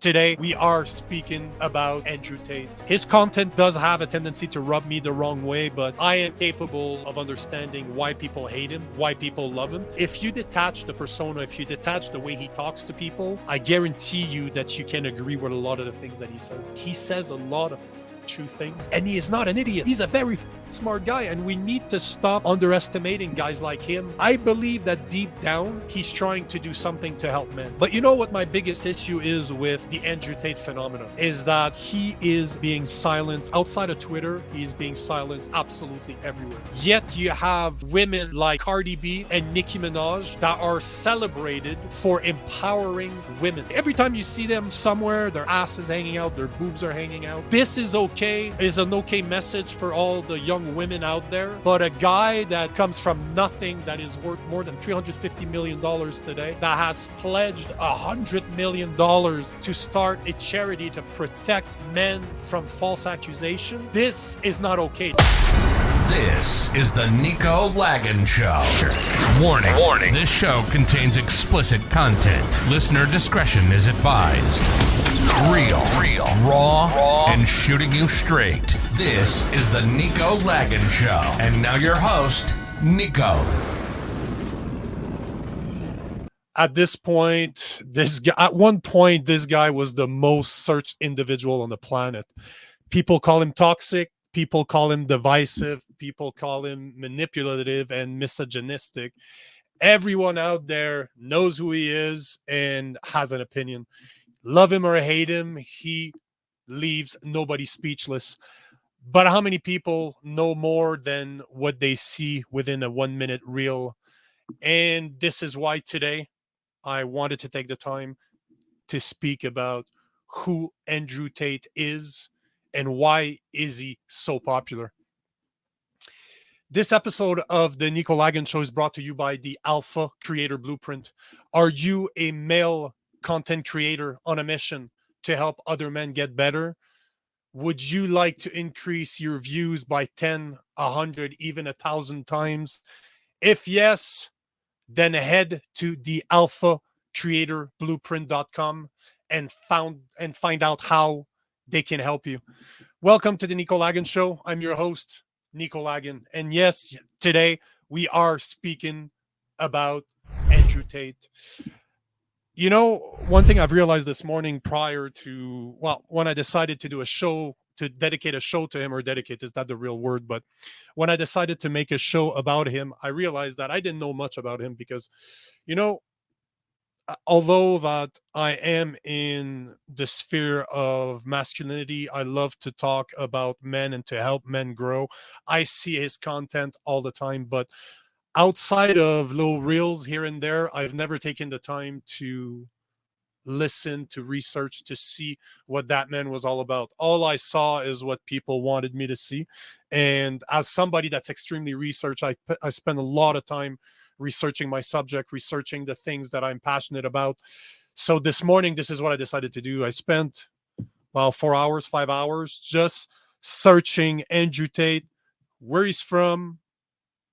Today, we are speaking about Andrew Tate. His content does have a tendency to rub me the wrong way, but I am capable of understanding why people hate him, why people love him. If you detach the persona, if you detach the way he talks to people, I guarantee you that you can agree with a lot of the things that he says. He says a lot of true things, and he is not an idiot. He's a very smart guy, and we need to stop underestimating guys like him. I believe that deep down, he's trying to do something to help men. But you know what my biggest issue is with the Andrew Tate phenomenon? Is that he is being silenced outside of Twitter. He's being silenced absolutely everywhere. Yet you have women like Cardi B and Nicki Minaj that are celebrated for empowering women. Every time you see them somewhere, their ass is hanging out, their boobs are hanging out. This is okay, is an okay message for all the young women out there. But a guy that comes from nothing, that is worth more than $350 million today, that has pledged $100 million to start a charity to protect men from false accusation, this is not okay. This is the Nico Lagan Show. Warning. Warning. This show contains explicit content. Listener discretion is advised. Real, raw, and shooting you straight. This is the Nico Lagan Show. And now your host, Nico. At this point, at one point, this guy was the most searched individual on the planet. People call him toxic. People call him divisive. People call him manipulative and misogynistic. Everyone out there knows who he is and has an opinion. Love him or hate him, he leaves nobody speechless. But how many people know more than what they see within a 1-minute reel? And this is why today I wanted to take the time to speak about who Andrew Tate is and why is he so popular. This episode of the Nico Lagan Show is brought to you by the Alpha Creator Blueprint. Are you a male content creator on a mission to help other men get better? Would you like to increase your views by 10, 100, even 1,000 times? If yes, then head to the alphacreatorblueprint.com and find out how they can help you. Welcome to the Nico Lagan Show. I'm your host, Nico Lagan. And yes, today we are speaking about Andrew Tate. You know, one thing I've realized this morning when I decided to do a show, to dedicate a show to him, or dedicate is not the real word, but when I decided to make a show about him, I realized that I didn't know much about him because, you know, although that I am in the sphere of masculinity, I love to talk about men and to help men grow. I see his content all the time, but outside of little reels here and there, I've never taken the time to listen, to research, to see what that man was all about. All I saw is what people wanted me to see. And as somebody that's extremely researched, I spend a lot of time researching my subject, researching the things that I'm passionate about. So this morning, this is what I decided to do. I spent, 4 hours, 5 hours just searching Andrew Tate, where he's from,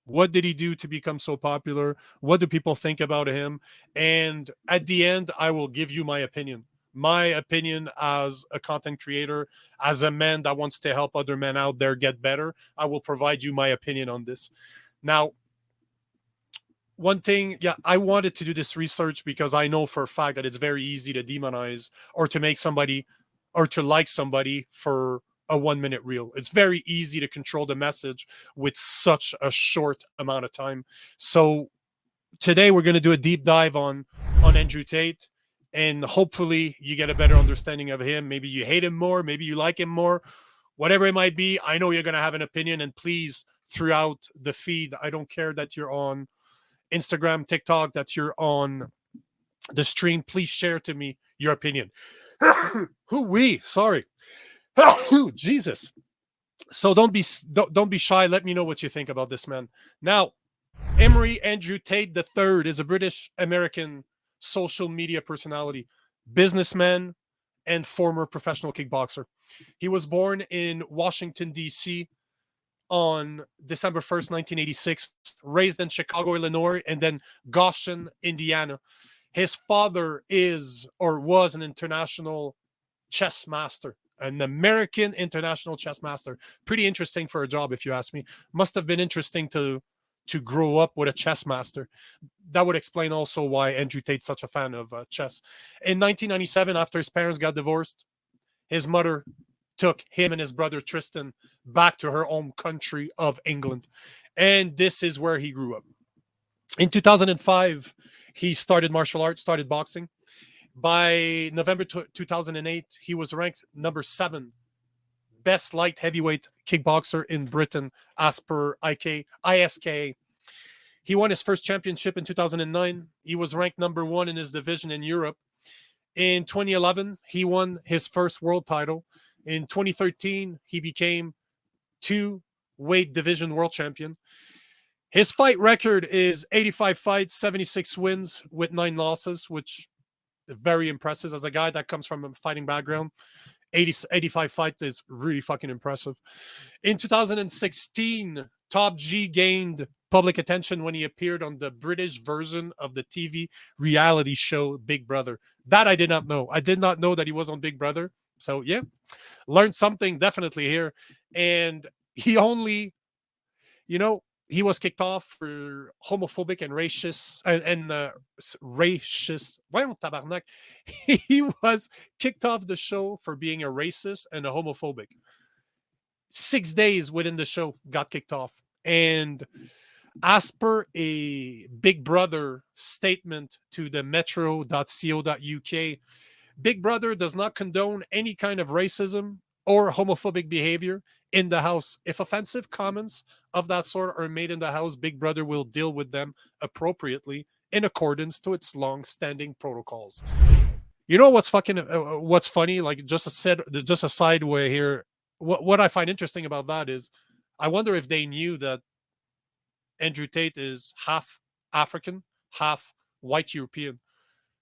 what did he do to become so popular, what do people think about him, and at the end, I will give you my opinion. My opinion as a content creator, as a man that wants to help other men out there get better, I will provide you my opinion on this. Now, one thing, I wanted to do this research because I know for a fact that it's very easy to demonize or to make somebody or to like somebody for a 1-minute reel. It's very easy to control the message with such a short amount of time. So today we're going to do a deep dive on Andrew Tate, and hopefully you get a better understanding of him. Maybe you hate him more, maybe you like him more, whatever it might be. I know you're going to have an opinion, and please, throughout the feed, I don't care that you're on Instagram, TikTok, that you're on the stream, please share to me your opinion. Sorry. Jesus. So don't be shy. Let me know what you think about this man. Now, Emery Andrew Tate III is a British American social media personality, businessman, and former professional kickboxer. He was born in Washington, D.C. on December 1st, 1986, raised in Chicago, Illinois, and then Goshen, Indiana. His father is or was an international chess master, an American international chess master. Pretty interesting for a job, if you ask me. Must have been interesting to grow up with a chess master. That would explain also why Andrew Tate's such a fan of chess. In 1997, after his parents got divorced, his mother took him and his brother Tristan back to her home country of England. And this is where he grew up. In 2005, he started martial arts, started boxing. By November 2008, he was ranked number 7 best light heavyweight kickboxer in Britain as per ISK. He won his first championship in 2009. He was ranked number 1 in his division in Europe. In 2011, he won his first world title. In 2013, he became 2 weight division world champion. His fight record is 85 fights, 76 wins with 9 losses, which is very impressive. As a guy that comes from a fighting background, 85 fights is really fucking impressive. In 2016, Top G gained public attention when he appeared on the British version of the TV reality show Big Brother. That I did not know. I did not know that he was on Big Brother. So yeah, learned something definitely here. And he only, he was kicked off for homophobic and racist racist. Voyons tabarnak. He was kicked off the show for being a racist and a homophobic. 6 days within the show, got kicked off. And as per a Big Brother statement to the metro.co.uk, Big Brother does not condone any kind of racism or homophobic behavior in the house. If offensive comments of that sort are made in the house, Big Brother will deal with them appropriately in accordance to its long-standing protocols. You know what's funny? Like just a side way here. What I find interesting about that is, I wonder if they knew that Andrew Tate is half African, half white European.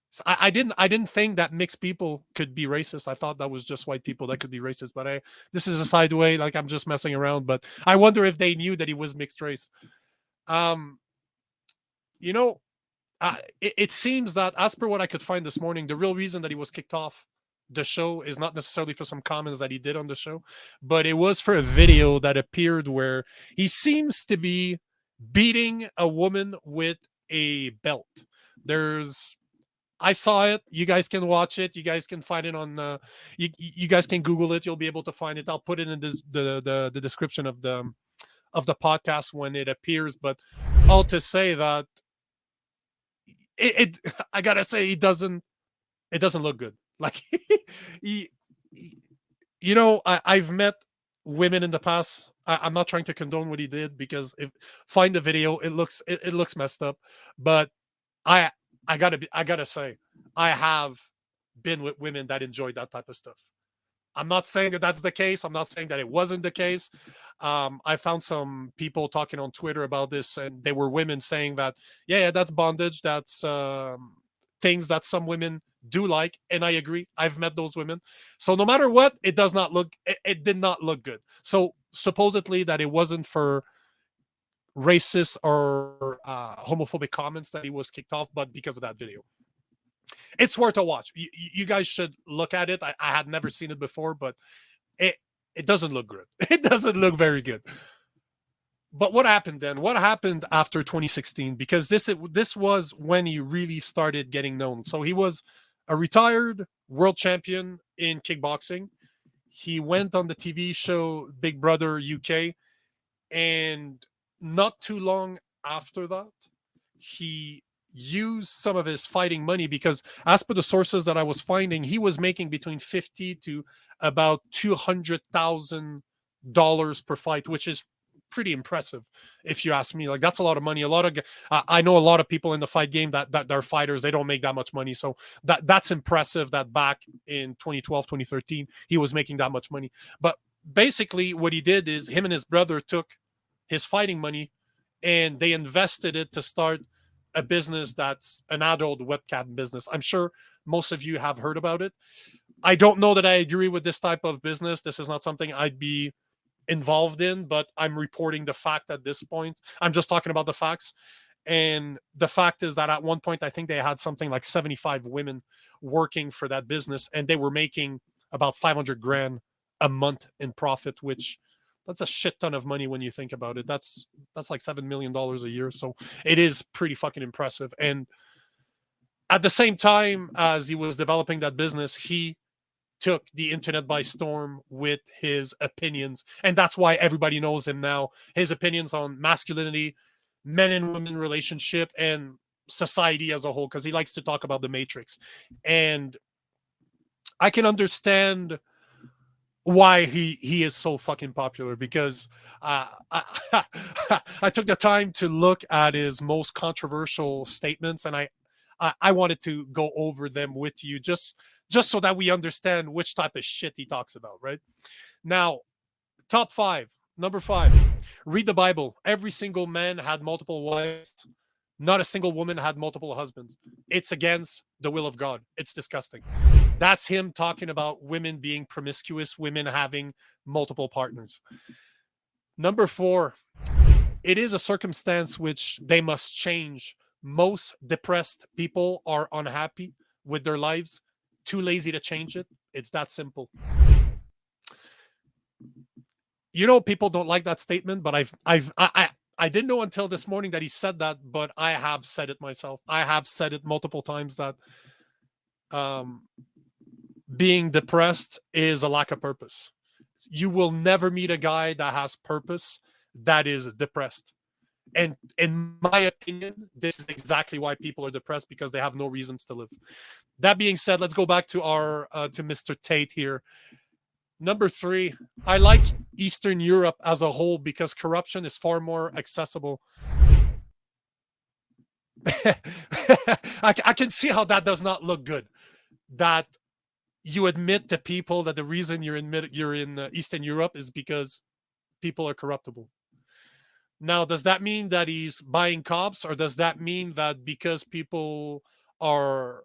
So I didn't think that mixed people could be racist. I thought that was just white people that could be racist. But this is a side way, like I'm just messing around. But I wonder if they knew that he was mixed race. It seems that, as per what I could find this morning, the real reason that he was kicked off the show is not necessarily for some comments that he did on the show, but it was for a video that appeared where he seems to be beating a woman with a belt. I saw it. You guys can watch it. You guys can find it on. You guys can Google it. You'll be able to find it. I'll put it in the description of the podcast when it appears. But all to say that I gotta say, it doesn't look good. Like I've met women in the past. I'm not trying to condone what he did, because find the video, it looks messed up. But I gotta say, I have been with women that enjoyed that type of stuff. I'm not saying that that's the case. I'm not saying that it wasn't the case. I found some people talking on Twitter about this, and they were women saying that, yeah, that's bondage. That's things that some women do like. And I agree. I've met those women. So no matter what, it did not look good. So supposedly that it wasn't for racist or homophobic comments that he was kicked off, but because of that video. It's worth a watch. You guys should look at it. I had never seen it before, but it doesn't look good. It doesn't look very good. But what happened then? What happened after 2016? Because this was when he really started getting known. So he was a retired world champion in kickboxing. He went on the TV show Big Brother UK, and not too long after that, he used some of his fighting money, because as per the sources that I was finding, he was making between $50,000 to about $200,000 per fight, which is pretty impressive if you ask me. Like, that's a lot of money. I know a lot of people in the fight game that they're fighters, they don't make that much money. So that's impressive that back in 2012, 2013, he was making that much money. But basically what he did is, him and his brother took his fighting money and they invested it to start a business that's an adult webcam business. I'm sure most of you have heard about it. I don't know that I agree with this type of business. This is not something I'd be involved in, but I'm reporting the fact at this point. I'm just talking about the facts. And the fact is that at one point, I think they had something like 75 women working for that business, and they were making about 500 grand a month in profit, which that's a shit ton of money when you think about it. That's like $7 million a year. So it is pretty fucking impressive. And at the same time as he was developing that business, he took the internet by storm with his opinions. And that's why everybody knows him now. His opinions on masculinity, men and women relationship, and society as a whole, because he likes to talk about the Matrix. And I can understand why he is so fucking popular, because I took the time to look at his most controversial statements, and I wanted to go over them with you just so that we understand which type of shit he talks about. Right now, top 5, number 5, read the Bible. Every single man had multiple wives. Not a single woman had multiple husbands. It's against the will of God. It's disgusting. That's him talking about women being promiscuous, women having multiple partners. Number 4, it is a circumstance which they must change. Most depressed people are unhappy with their lives, too lazy to change it. It's that simple. You know, people don't like that statement, but I didn't know until this morning that he said that, but I have said it myself. I have said it multiple times that being depressed is a lack of purpose. You will never meet a guy that has purpose that is depressed. And in my opinion, this is exactly why people are depressed, because they have no reasons to live. That being said, let's go back to to Mr. Tate here. Number 3, I like Eastern Europe as a whole because corruption is far more accessible. I can see how that does not look good. That you admit to people that the reason you're in Eastern Europe is because people are corruptible. Now, does that mean that he's buying cops, or does that mean that because people are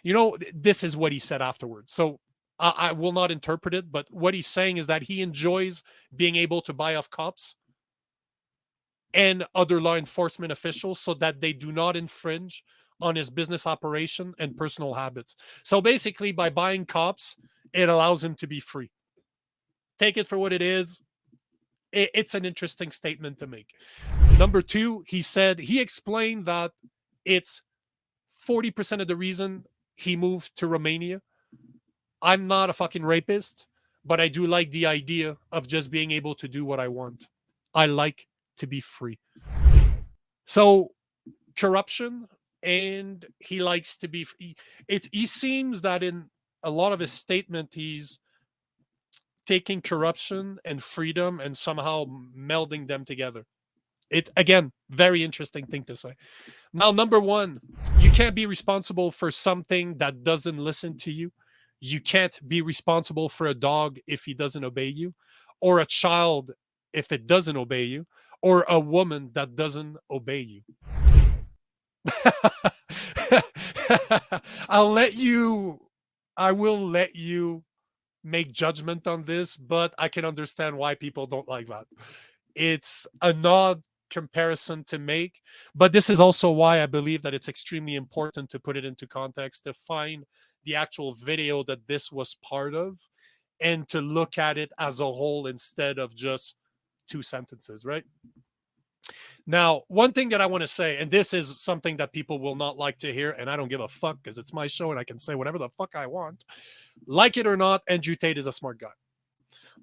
you know, this is what he said afterwards. So I will not interpret it, but what he's saying is that he enjoys being able to buy off cops and other law enforcement officials so that they do not infringe on his business operation and personal habits. So basically, by buying cops, it allows him to be free. Take it for what it is. It's an interesting statement to make. Number 2, he explained that it's 40% of the reason he moved to Romania. I'm not a fucking rapist, but I do like the idea of just being able to do what I want. I like to be free. So corruption, and he likes to be free. He seems that in a lot of his statement, he's taking corruption and freedom and somehow melding them together. It, again, very interesting thing to say. Now, number 1, you can't be responsible for something that doesn't listen to you. You can't be responsible for a dog if he doesn't obey you, or a child if it doesn't obey you, or a woman that doesn't obey you. I will let you make judgment on this, but I can understand why people don't like that. It's an odd comparison to make, but this is also why I believe that it's extremely important to put it into context, to find the actual video that this was part of, and to look at it as a whole instead of just 2 sentences, right? Now, one thing that I want to say, and this is something that people will not like to hear, and I don't give a fuck because it's my show and I can say whatever the fuck I want. Like it or not, Andrew Tate is a smart guy.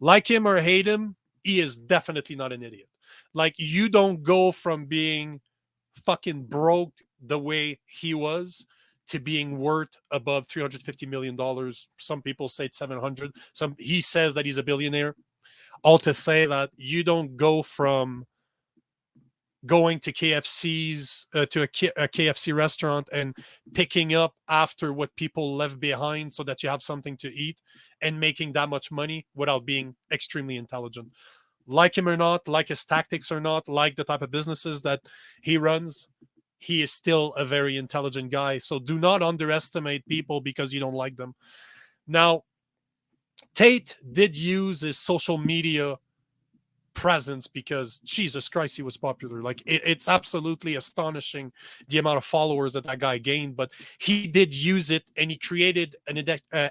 Like him or hate him, he is definitely not an idiot. Like, you don't go from being fucking broke the way he was to being worth above $350 million. Some people say it's 700. He says that he's a billionaire. All to say that you don't go from going to KFC's to a KFC restaurant and picking up after what people left behind so that you have something to eat and making that much money without being extremely intelligent. Like him or not, like his tactics or not, like the type of businesses that he runs, he is still a very intelligent guy. So do not underestimate people because you don't like them. Now, Tate did use his social media presence because Jesus Christ, he was popular. Like it's absolutely astonishing the amount of followers that guy gained, but he did use it, and he created an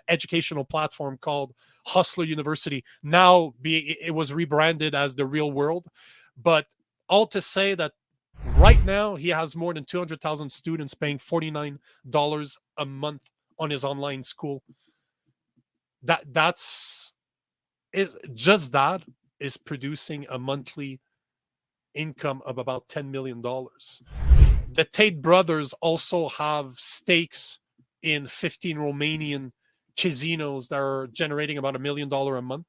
educational platform called Hustler University. Now it was rebranded as The Real World, but all to say that right now he has more than 200,000 students paying $49 a month on his online school. That's just that is producing a monthly income of about $10 million. The Tate brothers also have stakes in 15 Romanian casinos that are generating about $1 million a month.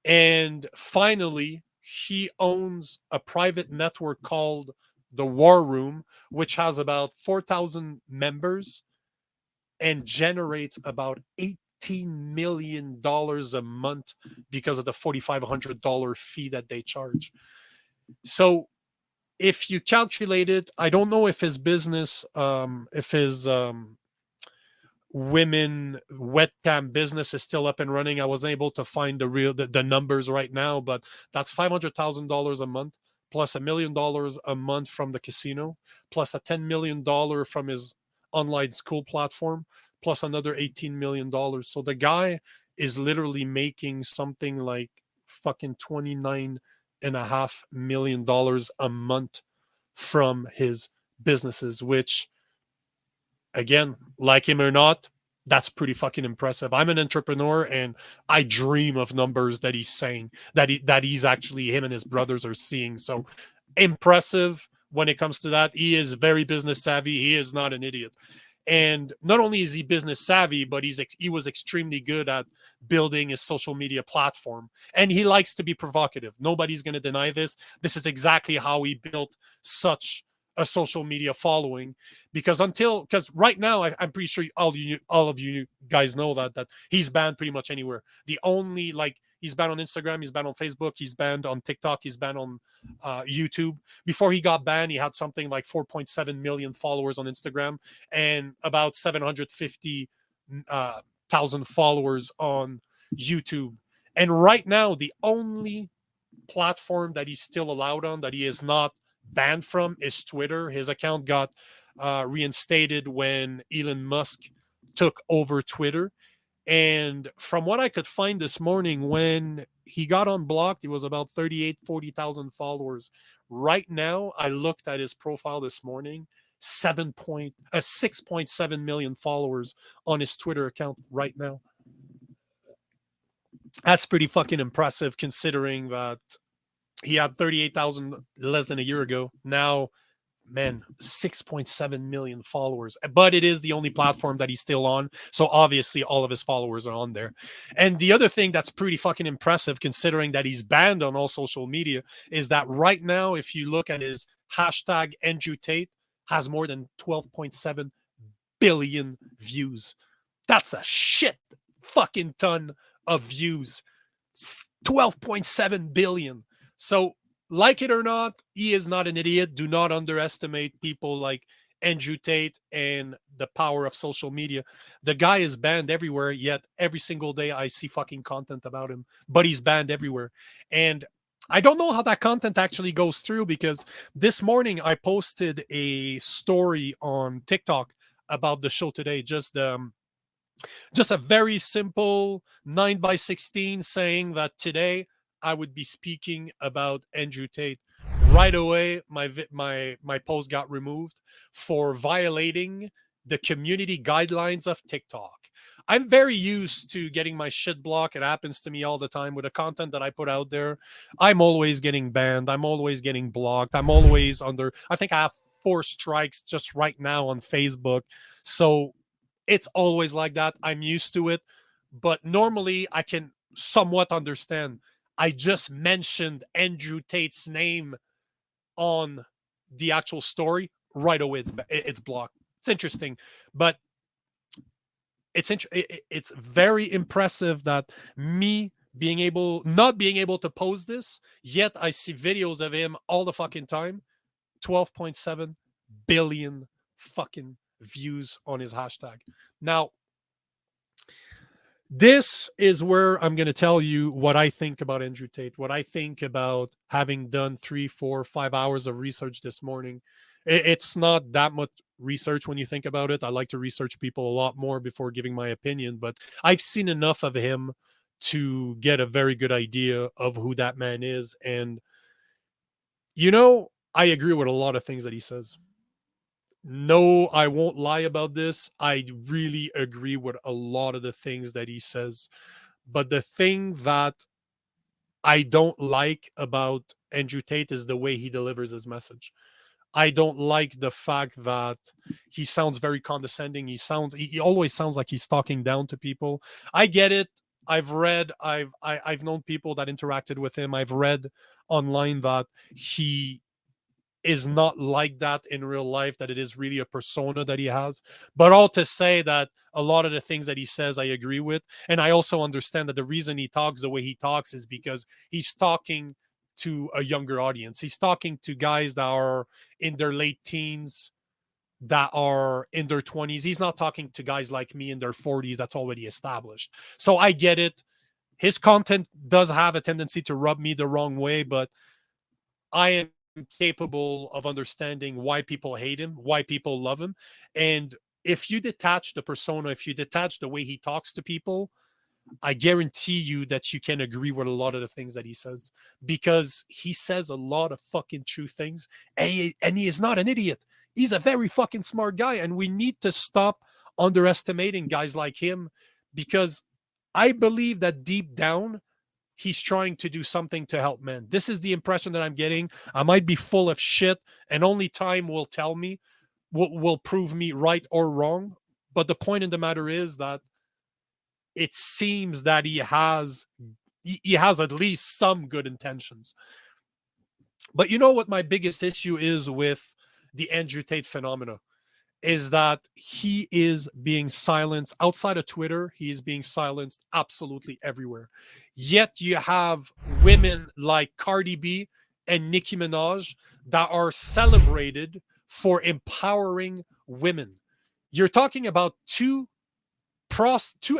And finally, he owns a private network called the War Room, which has about 4,000 members and generates about $18 million a month because of the $4,500 fee that they charge. So if you calculate it, I don't know if his business, if his women webcam business is still up and running. I wasn't able to find the numbers right now, but that's $500,000 a month plus $1 million a month from the casino, plus a $10 million from his online school platform, plus another $18 million. So the guy is literally making something like fucking $29.5 million a month from his businesses, which, again, like him or not, that's pretty fucking impressive. I'm an entrepreneur and I dream of numbers that he's saying, that he's actually, him and his brothers are seeing. So impressive when it comes to that. He is very business savvy. He is not an idiot. And not only is he business savvy, but he was extremely good at building his social media platform. And he likes to be provocative. Nobody's going to deny this. This is exactly how he built such a social media following, because right now I'm pretty sure all of you guys know that he's banned pretty much anywhere. The only, like, he's banned on Instagram, he's banned on Facebook, he's banned on TikTok, he's banned on YouTube. Before he got banned, he had something like 4.7 million followers on Instagram and about 750,000 followers on YouTube. And right now, the only platform that he's still allowed on, that he is not banned from, is Twitter. His account got reinstated when Elon Musk took over Twitter. And from what I could find this morning, when he got unblocked, he was about 40,000 followers. Right now, I looked at his profile this morning, 6.7 million followers on his Twitter account right now. That's pretty fucking impressive, considering that he had 38,000 less than a year ago. Now, man, 6.7 million followers. But it is the only platform that he's still on. So obviously all of his followers are on there. And the other thing that's pretty fucking impressive, considering that he's banned on all social media, is that right now, if you look at his hashtag Andrew Tate, has more than 12.7 billion views. That's a shit fucking ton of views. 12.7 billion. So, like it or not, he is not an idiot. Do not underestimate people like Andrew Tate and the power of social media. The guy is banned everywhere, yet every single day I see fucking content about him, but he's banned everywhere. And I don't know how that content actually goes through, because this morning I posted a story on TikTok about the show today, just a very simple 9x16 saying that today I would be speaking about Andrew Tate. Right away, my post got removed for violating the community guidelines of TikTok. I'm very used to getting my shit blocked. It happens to me all the time with the content that I put out there. I'm always getting banned. I'm always getting blocked. I'm always under, I think I have 4 strikes just right now on Facebook. So it's always like that. I'm used to it. But normally I can somewhat understand. I just mentioned Andrew Tate's name on the actual story. Right away, it's blocked. It's interesting, but it's very impressive that me not being able to post this, yet I see videos of him all the fucking time. 12.7 billion fucking views on his hashtag. Now, This is where I'm going to tell you what I think about Andrew Tate, what I think about having done 3, 4, 5 hours of research this morning. It's not that much research when you think about it. I like to research people a lot more before giving my opinion, but I've seen enough of him to get a very good idea of who that man is. And, I agree with a lot of things that he says. No, I won't lie about this. I really agree with a lot of the things that he says. But the thing that I don't like about Andrew Tate is the way he delivers his message. I don't like the fact that he sounds very condescending. He always sounds like he's talking down to people. I get it. I've known people that interacted with him. I've read online that he is not like that in real life, that it is really a persona that he has. But all to say that a lot of the things that he says, I agree with. And I also understand that the reason he talks the way he talks is because he's talking to a younger audience. He's talking to guys that are in their late teens, that are in their 20s. He's not talking to guys like me in their 40s that's already established. So I get it. His content does have a tendency to rub me the wrong way, but I am capable of understanding why people hate him, why people love him. And if you detach the persona, if you detach the way he talks to people, I guarantee you that you can agree with a lot of the things that he says, because he says a lot of fucking true things. And he is not an idiot. He's a very fucking smart guy. And we need to stop underestimating guys like him, because I believe that deep down, he's trying to do something to help men. This is the impression that I'm getting. I might be full of shit, and only time will tell me, will prove me right or wrong. But the point in the matter is that it seems that he has at least some good intentions. But you know what my biggest issue is with the Andrew Tate phenomena? Is that he is being silenced outside of Twitter. He is being silenced absolutely everywhere. Yet you have women like Cardi B and Nicki Minaj that are celebrated for empowering women. You're talking about two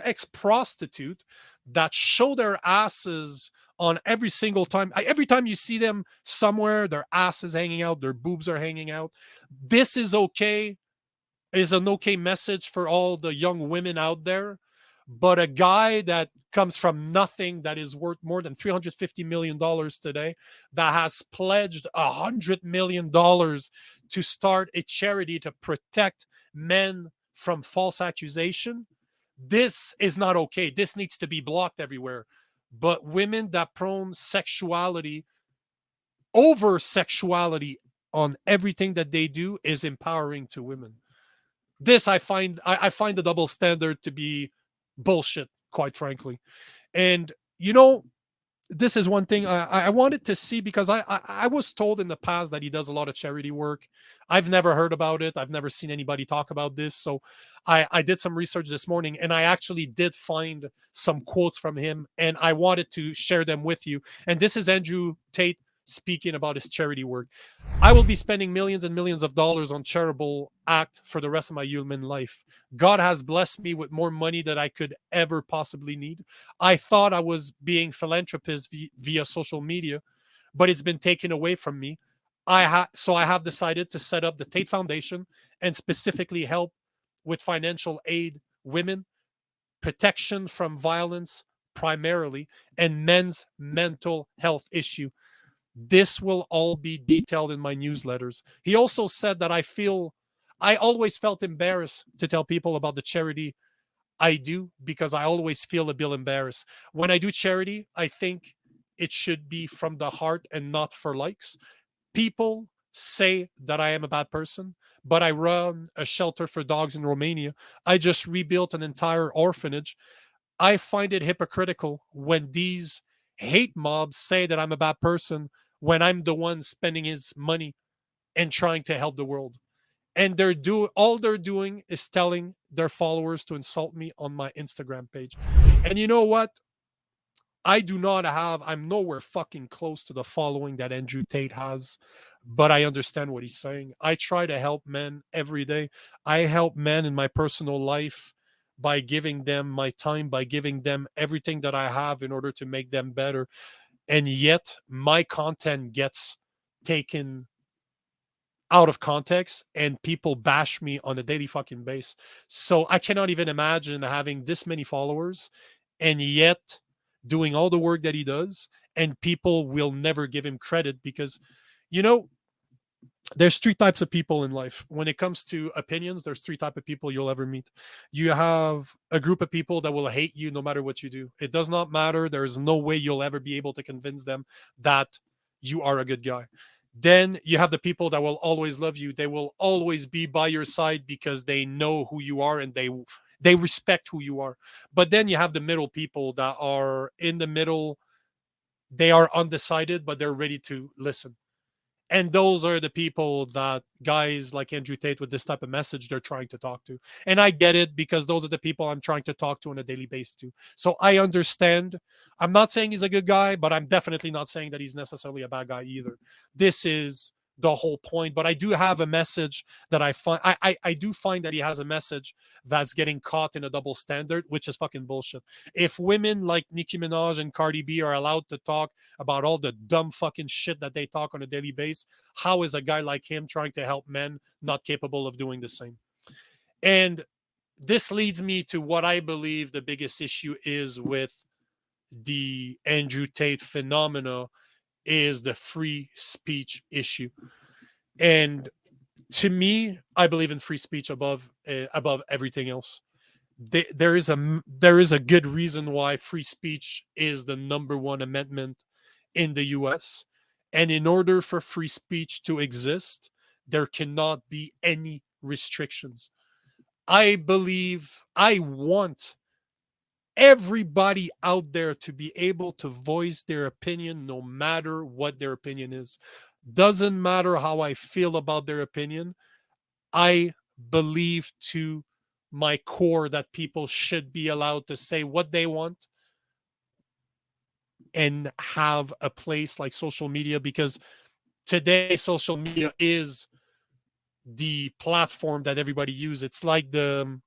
ex-prostitute that show their asses on every single time. Every time you see them somewhere, their ass is hanging out, their boobs are hanging out. This is okay. Is an okay message for all the young women out there. But a guy that comes from nothing, that is worth more than $350 million today, that has pledged $100 million to start a charity to protect men from false accusation, this is not okay. This needs to be blocked everywhere. But women that prone sexuality, over sexuality on everything that they do, is empowering to women. This I find the double standard to be bullshit, quite frankly. And this is one thing I wanted to see, because I was told in the past that he does a lot of charity work. I've never heard about it. I've never seen anybody talk about this. So I did some research this morning, and I actually did find some quotes from him, and I wanted to share them with you. And this is Andrew Tate speaking about his charity work. I will be spending millions and millions of dollars on charitable act for the rest of my human life. God has blessed me with more money than I could ever possibly need. I thought I was being philanthropist via social media, but it's been taken away from me. So I have decided to set up the Tate Foundation and specifically help with financial aid women, protection from violence primarily, and men's mental health issue. This will all be detailed in my newsletters. He also said that I always felt embarrassed to tell people about the charity I do, because I always feel a bit embarrassed. When I do charity, I think it should be from the heart and not for likes. People say that I am a bad person, but I run a shelter for dogs in Romania. I just rebuilt an entire orphanage. I find it hypocritical when these hate mobs say that I'm a bad person, when I'm the one spending his money and trying to help the world. And all they're doing is telling their followers to insult me on my Instagram page. And you know what? I'm nowhere fucking close to the following that Andrew Tate has, but I understand what he's saying. I try to help men every day. I help men in my personal life by giving them my time, by giving them everything that I have in order to make them better. And yet my content gets taken out of context and people bash me on a daily fucking base. So I cannot even imagine having this many followers and yet doing all the work that he does, and people will never give him credit because, you know, there's three types of people in life. When it comes to opinions, there's three types of people you'll ever meet. You have a group of people that will hate you no matter what you do. It does not matter. There's no way you'll ever be able to convince them that you are a good guy. Then you have the people that will always love you. They will always be by your side because they know who you are and they respect who you are. But then you have the middle people that are in the middle. They are undecided, but they're ready to listen. And those are the people that guys like Andrew Tate with this type of message, they're trying to talk to. And I get it because those are the people I'm trying to talk to on a daily basis too. So I understand. I'm not saying he's a good guy, but I'm definitely not saying that he's necessarily a bad guy either. This is the whole point. But I do have a message that I find, I do find that he has a message that's getting caught in a double standard, which is fucking bullshit. If women like Nicki Minaj and Cardi B are allowed to talk about all the dumb fucking shit that they talk on a daily basis, how is a guy like him trying to help men not capable of doing the same? And this leads me to what I believe the biggest issue is with the Andrew Tate phenomena is the free speech issue. And to me, I believe in free speech above everything else. There is a good reason why free speech is the number one amendment in the US. And in order for free speech to exist, there cannot be any restrictions. I want everybody out there to be able to voice their opinion no matter what their opinion is. Doesn't matter how I feel about their opinion. I believe to my core that people should be allowed to say what they want and have a place like social media, because today social media is the platform that everybody uses. It's like the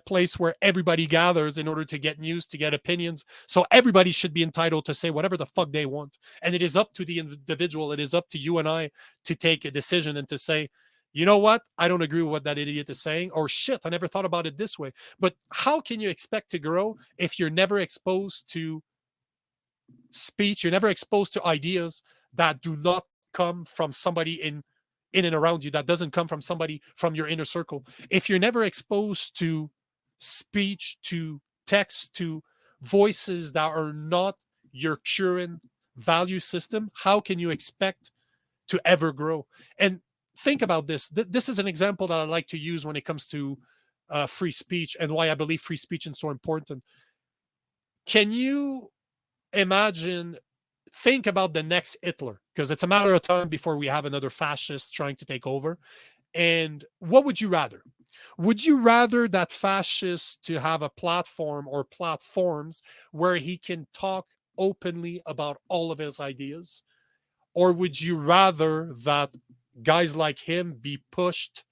place where everybody gathers in order to get news, to get opinions. So everybody should be entitled to say whatever the fuck they want. And it is up to the individual. It is up to you and I to take a decision and to say, you know what? I don't agree with what that idiot is saying, or shit, I never thought about it this way. But how can you expect to grow if you're never exposed to speech? You're never exposed to ideas that do not come from somebody in and around you, that doesn't come from somebody from your inner circle. If you're never exposed to speech, to text, to voices that are not your current value system, how can you expect to ever grow? And think about this. This is an example that I like to use when it comes to free speech and why I believe free speech is so important. Can you imagine, think about the next Hitler, because it's a matter of time before we have another fascist trying to take over. And what would you rather? Would you rather that fascist to have a platform or platforms where he can talk openly about all of his ideas? Or would you rather that guys like him be pushed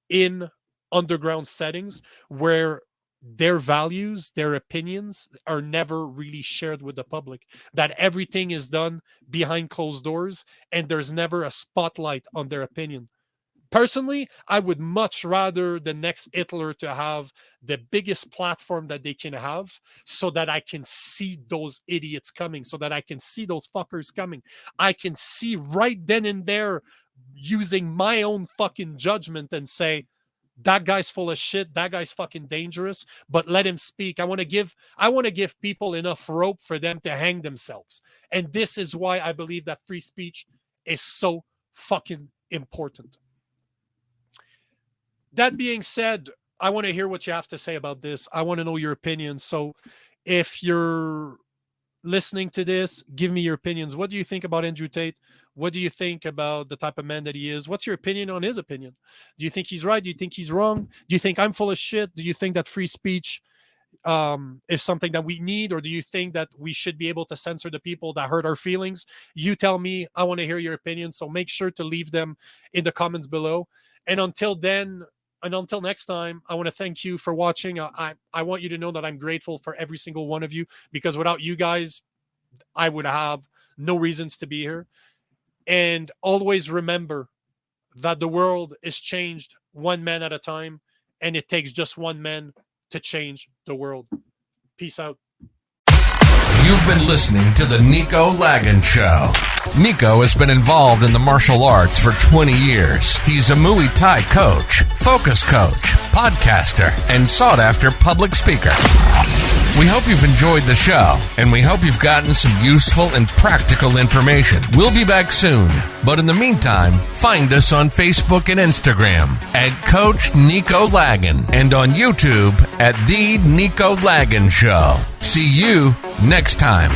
in underground settings where their values, their opinions are never really shared with the public, that everything is done behind closed doors and there's never a spotlight on their opinion? Personally, I would much rather the next Hitler to have the biggest platform that they can have so that I can see those idiots coming, so that I can see those fuckers coming. I can see right then and there, using my own fucking judgment, and say, that guy's full of shit, that guy's fucking dangerous, but let him speak. I want to give people enough rope for them to hang themselves. And this is why I believe that free speech is so fucking important. That being said, I want to hear what you have to say about this. I want to know your opinions. So if you're listening to this, give me your opinions. What do you think about Andrew Tate? What do you think about the type of man that he is? What's your opinion on his opinion? Do you think he's right? Do you think he's wrong? Do you think I'm full of shit? Do you think that free speech is something that we need? Or do you think that we should be able to censor the people that hurt our feelings? You tell me. I want to hear your opinion. So make sure to leave them in the comments below. And until then, And until next time, I want to thank you for watching. I want you to know that I'm grateful for every single one of you, because without you guys, I would have no reasons to be here. And always remember that the world is changed one man at a time, and it takes just one man to change the world. Peace out. You've been listening to The Nico Lagan Show. Nico has been involved in the martial arts for 20 years. He's a Muay Thai coach, focus coach, podcaster, and sought-after public speaker. We hope you've enjoyed the show, and we hope you've gotten some useful and practical information. We'll be back soon, but in the meantime, find us on Facebook and Instagram at Coach Nico Lagan and on YouTube at The Nico Lagan Show. See you next time.